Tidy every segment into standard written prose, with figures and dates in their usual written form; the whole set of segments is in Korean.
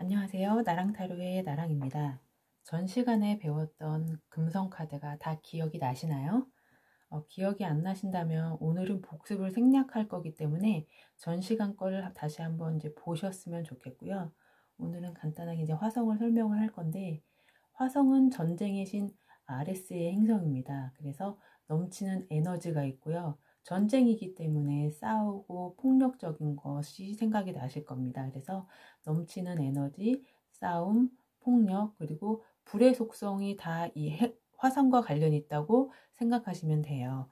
안녕하세요. 나랑타로의 나랑입니다. 전 시간에 배웠던 금성 카드가 다 기억이 나시나요? 기억이 안 나신다면 오늘은 복습을 생략할 거기 때문에 전 시간 거를 다시 한번 이제 보셨으면 좋겠고요. 오늘은 간단하게 이제 화성을 설명을 할 건데, 화성은 전쟁의 신 아레스의 행성입니다. 그래서 넘치는 에너지가 있고요. 전쟁이기 때문에 싸우고 폭력적인 것이 생각이 나실 겁니다. 그래서 넘치는 에너지, 싸움, 폭력, 그리고 불의 속성이 다 이 화성과 관련이 있다고 생각하시면 돼요.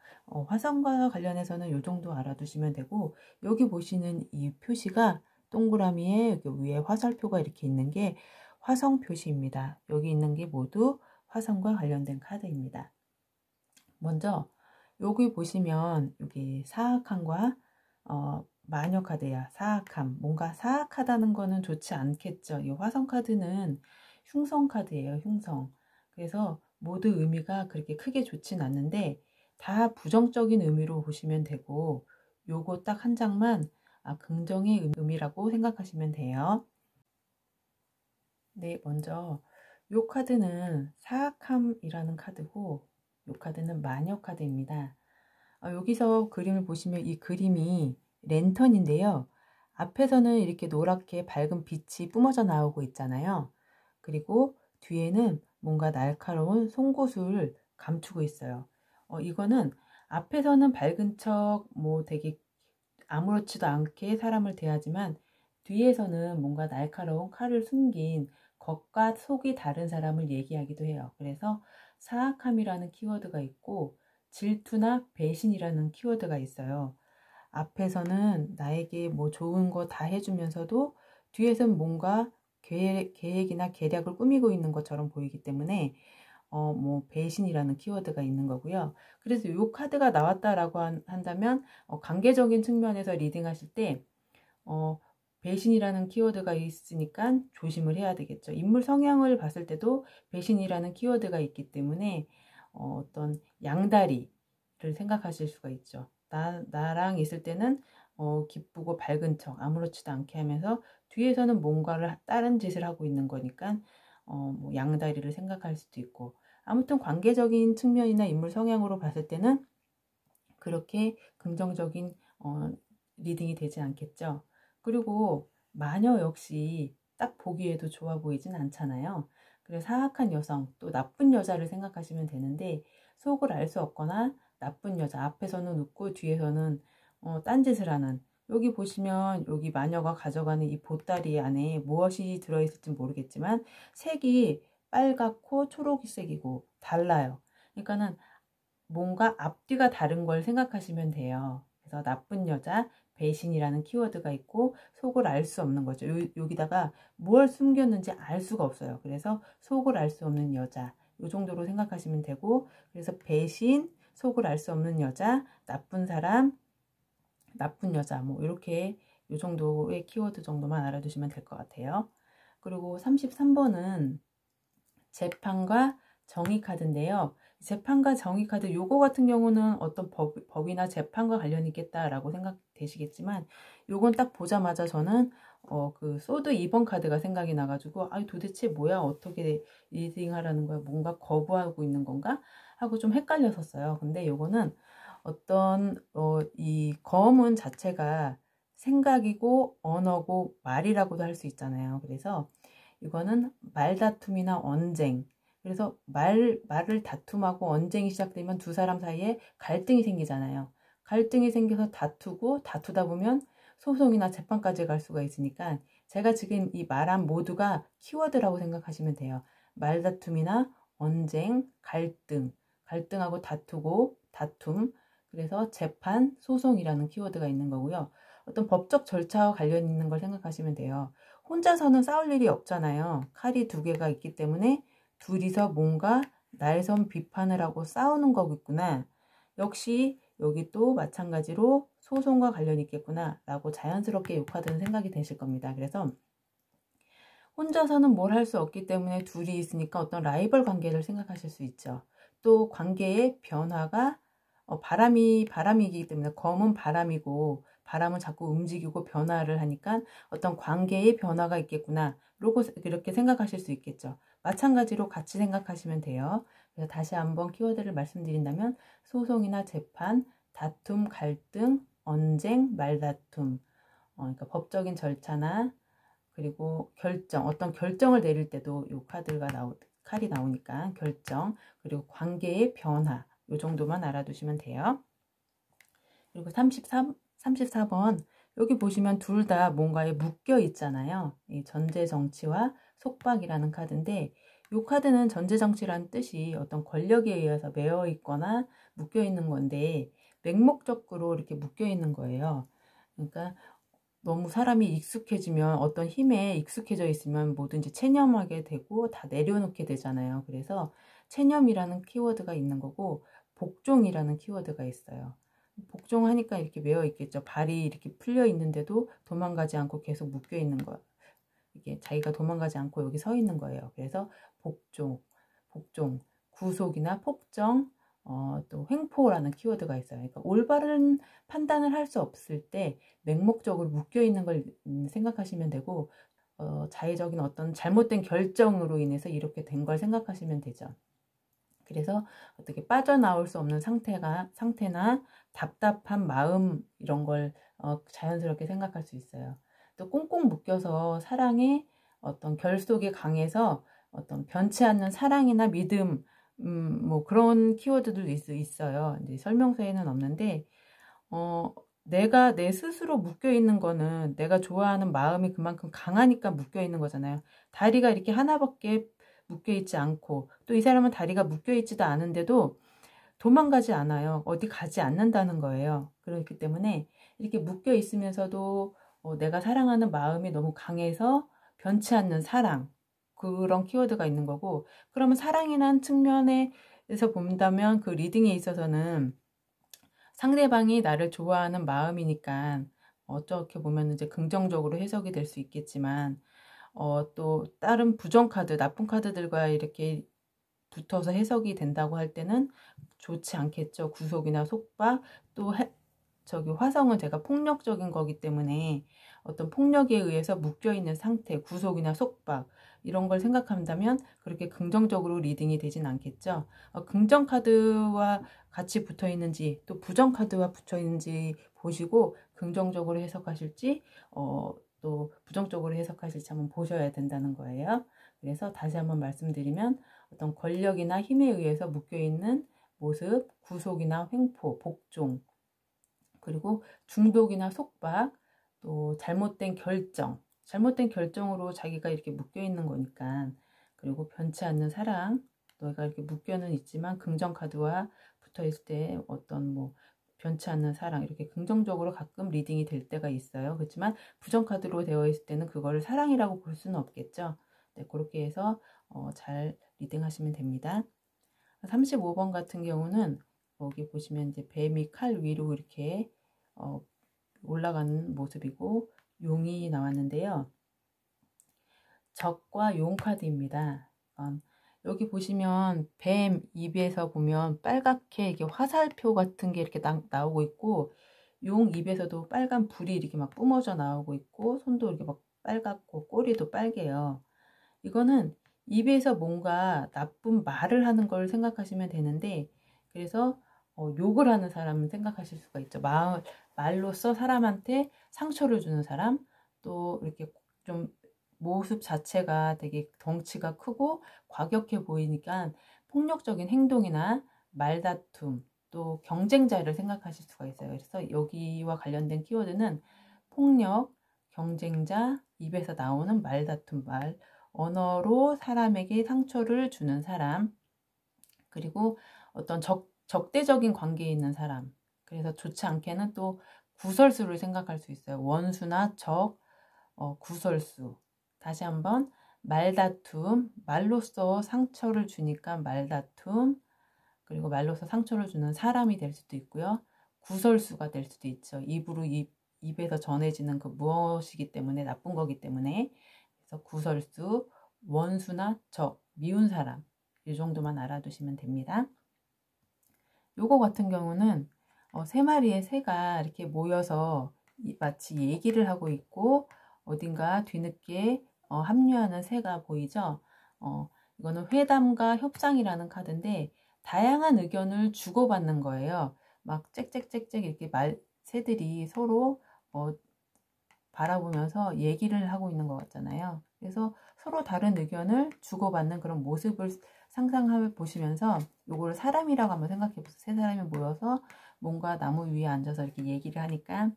화성과 관련해서는 이 정도 알아두시면 되고, 여기 보시는 이 표시가 동그라미에 여기 위에 화살표가 이렇게 있는 게 화성 표시입니다. 여기 있는 게 모두 화성과 관련된 카드입니다. 먼저 여기 보시면 여기 사악함과 마녀 카드야. 사악함. 뭔가 사악하다는 거는 좋지 않겠죠. 이 화성 카드는 흉성 카드예요. 흉성. 그래서 모두 의미가 그렇게 크게 좋진 않는데 다 부정적인 의미로 보시면 되고, 요거 딱 한 장만 긍정의 의미라고 생각하시면 돼요. 네, 먼저 요 카드는 사악함이라는 카드고, 요 카드는 마녀 카드입니다. 여기서 그림을 보시면 이 그림이 랜턴인데요. 앞에서는 이렇게 노랗게 밝은 빛이 뿜어져 나오고 있잖아요. 그리고 뒤에는 뭔가 날카로운 송곳을 감추고 있어요. 이거는 앞에서는 밝은 척, 뭐 되게 아무렇지도 않게 사람을 대하지만 뒤에서는 뭔가 날카로운 칼을 숨긴 겉과 속이 다른 사람을 얘기하기도 해요. 그래서 사악함이라는 키워드가 있고 질투나 배신이라는 키워드가 있어요. 앞에서는 나에게 뭐 좋은 거 다 해주면서도 뒤에서는 뭔가 계획이나 계략을 꾸미고 있는 것처럼 보이기 때문에 뭐 배신이라는 키워드가 있는 거고요. 그래서 이 카드가 나왔다라고 한다면 관계적인 측면에서 리딩하실 때 배신이라는 키워드가 있으니까 조심을 해야 되겠죠. 인물 성향을 봤을 때도 배신이라는 키워드가 있기 때문에 어떤 양다리를 생각하실 수가 있죠. 나랑 있을 때는 기쁘고 밝은 척 아무렇지도 않게 하면서 뒤에서는 뭔가를 다른 짓을 하고 있는 거니까 뭐 양다리를 생각할 수도 있고, 아무튼 관계적인 측면이나 인물 성향으로 봤을 때는 그렇게 긍정적인 리딩이 되지 않겠죠. 그리고 마녀 역시 딱 보기에도 좋아 보이진 않잖아요. 그래서 사악한 여성, 또 나쁜 여자를 생각하시면 되는데, 속을 알 수 없거나 나쁜 여자, 앞에서는 웃고 뒤에서는 딴짓을 하는, 여기 보시면 여기 마녀가 가져가는 이 보따리 안에 무엇이 들어있을지 모르겠지만 색이 빨갛고 초록색이고 달라요. 그러니까는 뭔가 앞뒤가 다른 걸 생각하시면 돼요. 그래서 나쁜 여자, 배신이라는 키워드가 있고 속을 알 수 없는 거죠. 여기다가 무엇 숨겼는지 알 수가 없어요. 그래서 속을 알 수 없는 여자, 이 정도로 생각하시면 되고, 그래서 배신, 속을 알 수 없는 여자, 나쁜 사람, 나쁜 여자, 뭐 이렇게 이 정도의 키워드 정도만 알아두시면 될 것 같아요. 그리고 33번은 재판과 정의 카드인데요. 재판과 정의 카드, 요거 같은 경우는 어떤 법이나 재판과 관련이 있겠다라고 생각되시겠지만, 요건 딱 보자마자 저는 그 소드 2번 카드가 생각이 나가지고, 도대체 뭐야, 어떻게 리딩하라는 거야, 뭔가 거부하고 있는 건가 하고 좀 헷갈렸었어요. 근데 요거는 어떤 이 검은 자체가 생각이고 언어고 말이라고도 할 수 있잖아요. 그래서 이거는 말다툼이나 언쟁, 그래서 말을 다툼하고 언쟁이 시작되면 두 사람 사이에 갈등이 생기잖아요. 갈등이 생겨서 다투다 보면 소송이나 재판까지 갈 수가 있으니까, 제가 지금 이 말한 모두가 키워드라고 생각하시면 돼요. 말다툼이나 언쟁, 갈등하고 다툼, 그래서 재판, 소송이라는 키워드가 있는 거고요. 어떤 법적 절차와 관련 있는 걸 생각하시면 돼요. 혼자서는 싸울 일이 없잖아요. 칼이 두 개가 있기 때문에 둘이서 뭔가 날선 비판을 하고 싸우는 거겠구나. 역시 여기 또 마찬가지로 소송과 관련이 있겠구나 라고 자연스럽게 이 카드는 생각이 되실 겁니다. 그래서 혼자서는 뭘 할 수 없기 때문에 둘이 있으니까 어떤 라이벌 관계를 생각하실 수 있죠. 또 관계의 변화가 바람이기 때문에, 검은 바람이고 바람은 자꾸 움직이고 변화를 하니까 어떤 관계의 변화가 있겠구나. 이렇게 생각하실 수 있겠죠. 마찬가지로 같이 생각하시면 돼요. 그래서 다시 한번 키워드를 말씀드린다면 소송이나 재판, 다툼, 갈등, 언쟁, 말다툼, 그러니까 법적인 절차나 그리고 어떤 결정을 내릴 때도 이 칼이 나오니까 결정, 그리고 관계의 변화, 이 정도만 알아두시면 돼요. 그리고 34번 여기 보시면 둘 다 뭔가에 묶여 있잖아요. 이 전제정치와 속박이라는 카드인데 이 카드는 전제정치라는 뜻이 어떤 권력에 의해서 매여 있거나 묶여 있는 건데 맹목적으로 이렇게 묶여 있는 거예요. 그러니까 너무 사람이 익숙해지면 어떤 힘에 익숙해져 있으면 뭐든지 체념하게 되고 다 내려놓게 되잖아요. 그래서 체념이라는 키워드가 있는 거고 복종이라는 키워드가 있어요. 복종하니까 이렇게 매여 있겠죠. 발이 이렇게 풀려 있는데도 도망가지 않고 계속 묶여 있는 거. 이게 자기가 도망가지 않고 여기 서 있는 거예요. 그래서 복종, 구속이나 폭정, 또 횡포라는 키워드가 있어요. 그러니까 올바른 판단을 할 수 없을 때 맹목적으로 묶여 있는 걸 생각하시면 되고 자의적인 어떤 잘못된 결정으로 인해서 이렇게 된 걸 생각하시면 되죠. 그래서 어떻게 빠져나올 수 없는 상태나 답답한 마음 이런 걸 자연스럽게 생각할 수 있어요. 또 꽁꽁 묶여서 사랑의 어떤 결속이 강해서 어떤 변치 않는 사랑이나 믿음 뭐 그런 키워드들도 있어요. 이제 설명서에는 없는데 내가 내 스스로 묶여 있는 거는 내가 좋아하는 마음이 그만큼 강하니까 묶여 있는 거잖아요. 다리가 이렇게 하나밖에 묶여 있지 않고 또 이 사람은 다리가 묶여 있지도 않은데도 도망가지 않아요. 어디 가지 않는다는 거예요. 그렇기 때문에 이렇게 묶여 있으면서도 내가 사랑하는 마음이 너무 강해서 변치 않는 사랑, 그런 키워드가 있는 거고, 그러면 사랑이라는 측면에서 본다면 그 리딩에 있어서는 상대방이 나를 좋아하는 마음이니까 어떻게 보면 이제 긍정적으로 해석이 될 수 있겠지만 또 다른 부정 카드, 나쁜 카드들과 이렇게 붙어서 해석이 된다고 할 때는 좋지 않겠죠. 구속이나 속박, 또 저기 화성은 제가 폭력적인 거기 때문에 어떤 폭력에 의해서 묶여있는 상태, 구속이나 속박 이런 걸 생각한다면 그렇게 긍정적으로 리딩이 되진 않겠죠. 긍정 카드와 같이 붙어 있는지 또 부정 카드와 붙어 있는지 보시고 긍정적으로 해석하실지 또 부정적으로 해석하실지 한번 보셔야 된다는 거예요. 그래서 다시 한번 말씀드리면 어떤 권력이나 힘에 의해서 묶여있는 모습, 구속이나 횡포, 복종, 그리고 중독이나 속박, 또 잘못된 결정으로 자기가 이렇게 묶여있는 거니까, 그리고 변치 않는 사랑, 너가 이렇게 묶여는 있지만 긍정 카드와 붙어 있을 때 어떤 뭐 변치 않는 사랑 이렇게 긍정적으로 가끔 리딩이 될 때가 있어요. 그렇지만 부정 카드로 되어 있을 때는 그거를 사랑이라고 볼 수는 없겠죠. 네, 그렇게 해서 잘 리딩하시면 됩니다. 35번 같은 경우는 여기 보시면 이제 뱀이 칼 위로 이렇게 올라가는 모습이고 용이 나왔는데요. 적과 용 카드입니다. 여기 보시면 뱀 입에서 보면 빨갛게 이게 화살표 같은 게 이렇게 나오고 있고 용 입에서도 빨간 불이 이렇게 막 뿜어져 나오고 있고 손도 이렇게 막 빨갛고 꼬리도 빨개요. 이거는 입에서 뭔가 나쁜 말을 하는 걸 생각하시면 되는데 그래서 욕을 하는 사람을 생각하실 수가 있죠. 말로써 사람한테 상처를 주는 사람, 또 이렇게 좀 모습 자체가 되게 덩치가 크고 과격해 보이니까 폭력적인 행동이나 말다툼, 또 경쟁자를 생각하실 수가 있어요. 그래서 여기와 관련된 키워드는 폭력, 경쟁자, 입에서 나오는 말다툼 언어로 사람에게 상처를 주는 사람, 그리고 어떤 적대적인 관계에 있는 사람, 그래서 좋지 않게는 또 구설수를 생각할 수 있어요. 원수나 적, 구설수. 다시 한번 말다툼, 말로써 상처를 주니까 말다툼, 그리고 말로써 상처를 주는 사람이 될 수도 있고요. 구설수가 될 수도 있죠. 입에서 전해지는 그 무엇이기 때문에 나쁜 거기 때문에 그래서 구설수, 원수나 적, 미운 사람 이 정도만 알아두시면 됩니다. 요거 같은 경우는 세 마리의 새가 이렇게 모여서 마치 얘기를 하고 있고 어딘가 뒤늦게 합류하는 새가 보이죠. 이거는 회담과 협상이라는 카드인데 다양한 의견을 주고받는 거예요. 막 짹짹짹짹 이렇게 새들이 서로 바라보면서 얘기를 하고 있는 것 같잖아요. 그래서 서로 다른 의견을 주고받는 그런 모습을 상상해 보시면서 요거를 사람이라고 한번 생각해 보세요. 세 사람이 모여서 뭔가 나무 위에 앉아서 이렇게 얘기를 하니까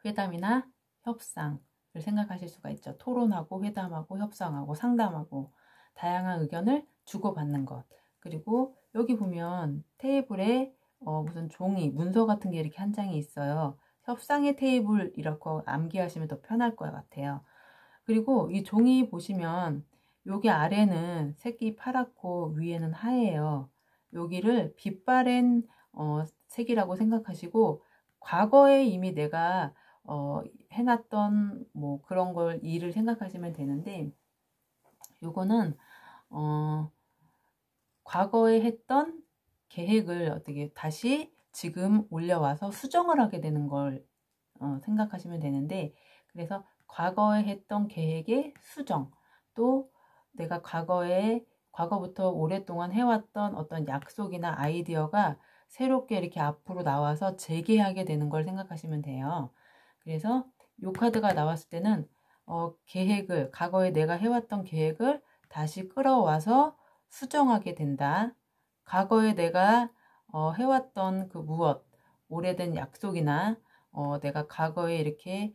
회담이나 협상을 생각하실 수가 있죠. 토론하고 회담하고 협상하고 상담하고 다양한 의견을 주고받는 것. 그리고 여기 보면 테이블에 무슨 종이, 문서 같은 게 이렇게 한 장이 있어요. 협상의 테이블이라고 암기하시면 더 편할 것 같아요. 그리고 이 종이 보시면 여기 아래는 색이 파랗고 위에는 하얘요. 여기를 빛바랜 색이라고 생각하시고 과거에 이미 내가 해놨던 뭐 그런 걸 일을 생각하시면 되는데 요거는 과거에 했던 계획을 어떻게 다시 지금 올려와서 수정을 하게 되는 걸 생각하시면 되는데 그래서 과거에 했던 계획의 수정 또 내가 과거부터 오랫동안 해왔던 어떤 약속이나 아이디어가 새롭게 이렇게 앞으로 나와서 재개하게 되는 걸 생각하시면 돼요. 그래서 이 카드가 나왔을 때는 과거에 내가 해왔던 계획을 다시 끌어와서 수정하게 된다. 과거에 내가 해왔던 그 무엇, 오래된 약속이나 내가 과거에 이렇게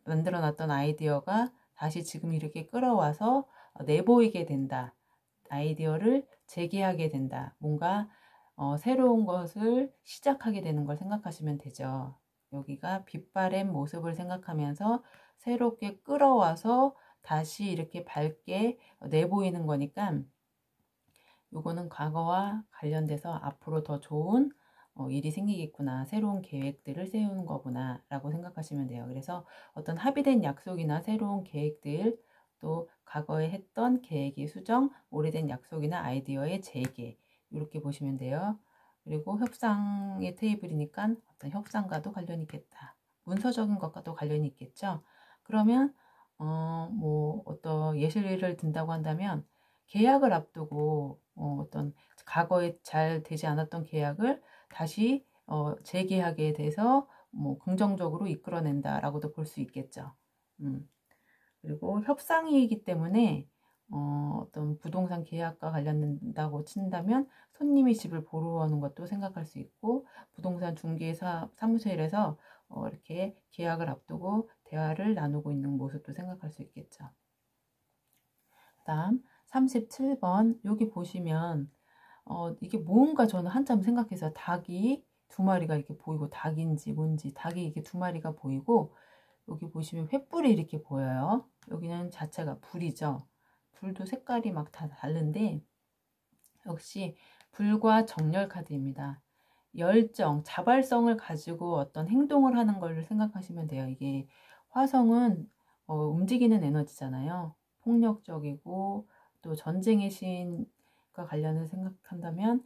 만들어놨던 아이디어가 다시 지금 이렇게 끌어와서 내보이게 된다. 아이디어를 재개하게 된다. 뭔가 새로운 것을 시작하게 되는 걸 생각하시면 되죠. 여기가 빛바랜 모습을 생각하면서 새롭게 끌어와서 다시 이렇게 밝게 내보이는 거니까 요거는 과거와 관련돼서 앞으로 더 좋은 일이 생기겠구나. 새로운 계획들을 세우는 거구나 라고 생각하시면 돼요. 그래서 어떤 합의된 약속이나 새로운 계획들 또 과거에 했던 계획의 수정, 오래된 약속이나 아이디어의 재개 이렇게 보시면 돼요. 그리고 협상의 테이블이니까 어떤 협상과도 관련이 있겠다. 문서적인 것과도 관련이 있겠죠. 그러면 뭐 어떤 예시를 든다고 한다면 계약을 앞두고 어떤 과거에 잘 되지 않았던 계약을 다시 재계하게 돼서 뭐 긍정적으로 이끌어낸다라고도 볼 수 있겠죠. 그리고 협상이기 때문에 어떤 부동산 계약과 관련된다고 친다면 손님이 집을 보러 오는 것도 생각할 수 있고 부동산 중개사 사무실에서 이렇게 계약을 앞두고 대화를 나누고 있는 모습도 생각할 수 있겠죠. 다음 37번 여기 보시면 이게 뭔가 저는 한참 생각해서 닭이 두 마리가 이렇게 보이고 닭인지 뭔지 닭이 이렇게 두 마리가 보이고 여기 보시면 횃불이 이렇게 보여요. 여기는 자체가 불이죠. 불도 색깔이 막 다 다른데 역시 불과 정렬 카드입니다. 열정, 자발성을 가지고 어떤 행동을 하는 걸 생각하시면 돼요. 이게 화성은 움직이는 에너지잖아요. 폭력적이고 또 전쟁의 신과 관련해서 생각한다면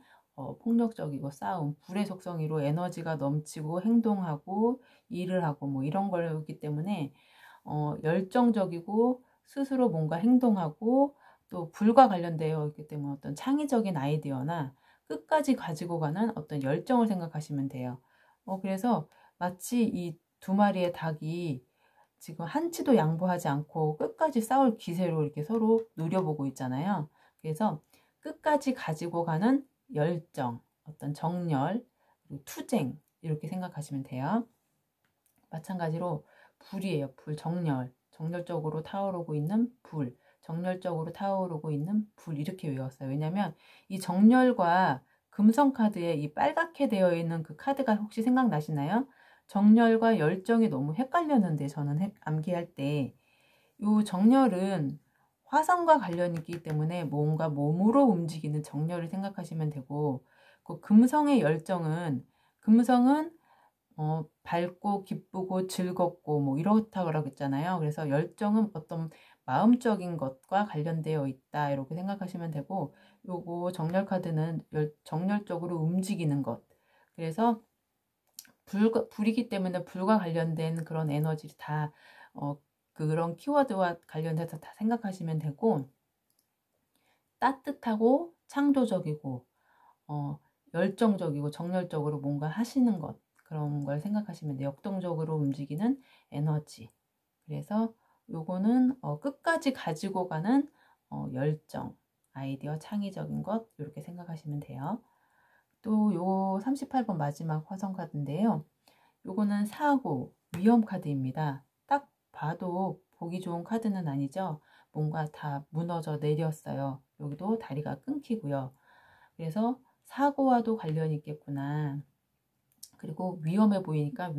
폭력적이고 싸움, 불의 속성으로 에너지가 넘치고 행동하고 일을 하고 뭐 이런 거기 때문에 열정적이고 스스로 뭔가 행동하고 또 불과 관련되어 있기 때문에 어떤 창의적인 아이디어나 끝까지 가지고 가는 어떤 열정을 생각하시면 돼요. 그래서 마치 이 두 마리의 닭이 지금 한치도 양보하지 않고 끝까지 싸울 기세로 이렇게 서로 노려보고 있잖아요. 그래서 끝까지 가지고 가는 열정, 어떤 정열, 그리고 투쟁 이렇게 생각하시면 돼요. 마찬가지로 불이에요. 불, 정열. 정열적으로 타오르고 있는 불. 정열적으로 타오르고 있는 불 이렇게 외웠어요. 왜냐하면 이 정열과 금성 카드에 이 빨갛게 되어 있는 그 카드가 혹시 생각나시나요? 정열과 열정이 너무 헷갈렸는데 저는 암기할 때 이 정열은 화성과 관련이 있기 때문에 뭔가 몸으로 움직이는 정열을 생각하시면 되고 그 금성은 밝고 기쁘고 즐겁고 뭐 이렇다고 그러겠잖아요. 그래서 열정은 어떤 마음적인 것과 관련되어 있다 이렇게 생각하시면 되고 요거 정렬 카드는 정열적으로 움직이는 것. 그래서 불이기 때문에 불과 관련된 그런 에너지를 다 그런 키워드와 관련해서 다 생각하시면 되고, 따뜻하고 창조적이고 열정적이고 정열적으로 뭔가 하시는 것, 그런 걸 생각하시면 돼요. 역동적으로 움직이는 에너지. 그래서 요거는 끝까지 가지고 가는 열정, 아이디어, 창의적인 것, 이렇게 생각하시면 돼요. 또 요 38번 마지막 화성 카드인데요. 요거는 사고, 위험 카드입니다. 딱 봐도 보기 좋은 카드는 아니죠. 뭔가 다 무너져 내렸어요. 여기도 다리가 끊기고요. 그래서 사고와도 관련이 있겠구나. 그리고 위험해 보이니까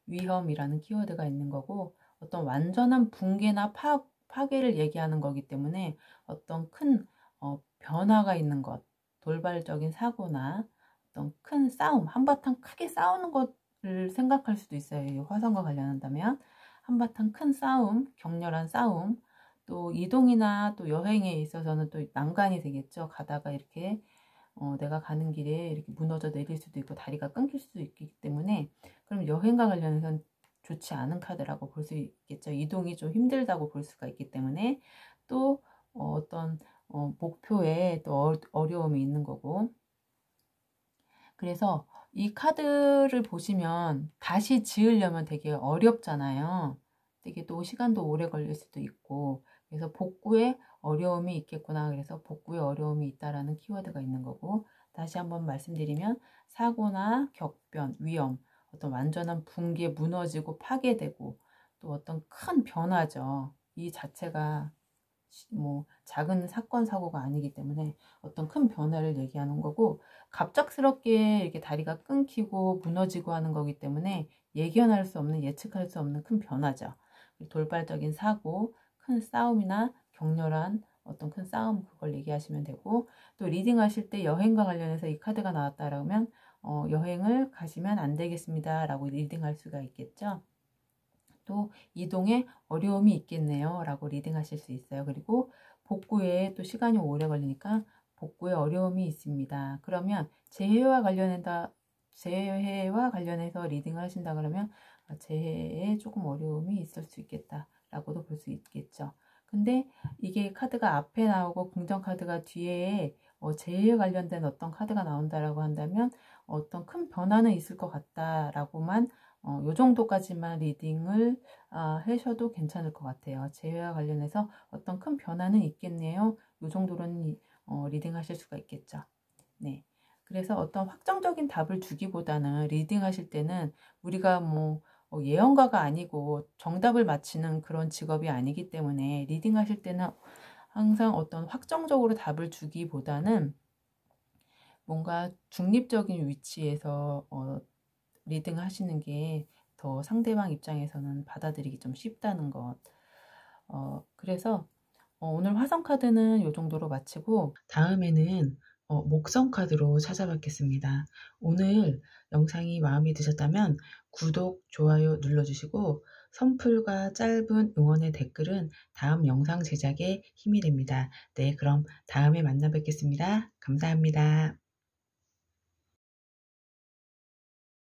위험이라는 키워드가 있는 거고, 어떤 완전한 붕괴나 파괴를 얘기하는 거기 때문에 어떤 큰 변화가 있는 것, 돌발적인 사고나 어떤 큰 싸움, 한바탕 크게 싸우는 것을 생각할 수도 있어요. 이 화성과 관련한다면 한바탕 큰 싸움, 격렬한 싸움, 또 이동이나 또 여행에 있어서는 또 난관이 되겠죠. 가다가 이렇게 내가 가는 길에 이렇게 무너져 내릴 수도 있고 다리가 끊길 수도 있기 때문에, 그럼 여행과 관련해서는 좋지 않은 카드라고 볼 수 있겠죠. 이동이 좀 힘들다고 볼 수가 있기 때문에, 또 어떤 목표에 또 어려움이 있는 거고. 그래서 이 카드를 보시면 다시 지으려면 되게 어렵잖아요. 되게 또 시간도 오래 걸릴 수도 있고, 그래서 복구에 어려움이 있겠구나. 그래서 복구에 어려움이 있다라는 키워드가 있는 거고, 다시 한번 말씀드리면 사고나 격변, 위험, 어떤 완전한 붕괴, 무너지고 파괴되고, 또 어떤 큰 변화죠. 이 자체가 뭐 작은 사건 사고가 아니기 때문에 어떤 큰 변화를 얘기하는 거고, 갑작스럽게 이렇게 다리가 끊기고 무너지고 하는 거기 때문에 예견할 수 없는, 예측할 수 없는 큰 변화죠. 돌발적인 사고, 큰 싸움이나 격렬한 어떤 큰 싸움, 그걸 얘기하시면 되고, 또 리딩 하실 때 여행과 관련해서 이 카드가 나왔다라면 여행을 가시면 안 되겠습니다 라고 리딩할 수가 있겠죠. 또 이동에 어려움이 있겠네요 라고 리딩하실 수 있어요. 그리고 복구에 또 시간이 오래 걸리니까 복구에 어려움이 있습니다. 그러면 재해와 관련해서 리딩을 하신다 그러면 재해에 조금 어려움이 있을 수 있겠다 라고도 볼 수 있겠죠. 근데 이게 카드가 앞에 나오고 긍정 카드가 뒤에 재해에 관련된 어떤 카드가 나온다라고 한다면 어떤 큰 변화는 있을 것 같다라고만 요 정도까지만 리딩을 하셔도 괜찮을 것 같아요. 재해와 관련해서 어떤 큰 변화는 있겠네요. 요 정도로는 리딩 하실 수가 있겠죠. 네. 그래서 어떤 확정적인 답을 주기보다는 리딩 하실 때는 우리가 뭐 예언가가 아니고 정답을 맞히는 그런 직업이 아니기 때문에, 리딩 하실 때는 항상 어떤 확정적으로 답을 주기보다는 뭔가 중립적인 위치에서 리딩 하시는 게 더 상대방 입장에서는 받아들이기 좀 쉽다는 것. 그래서 오늘 화성 카드는 이 정도로 마치고, 다음에는 목성 카드로 찾아뵙겠습니다. 오늘 영상이 마음에 드셨다면 구독, 좋아요 눌러주시고, 선플과 짧은 응원의 댓글은 다음 영상 제작에 힘이 됩니다. 네, 그럼 다음에 만나 뵙겠습니다. 감사합니다.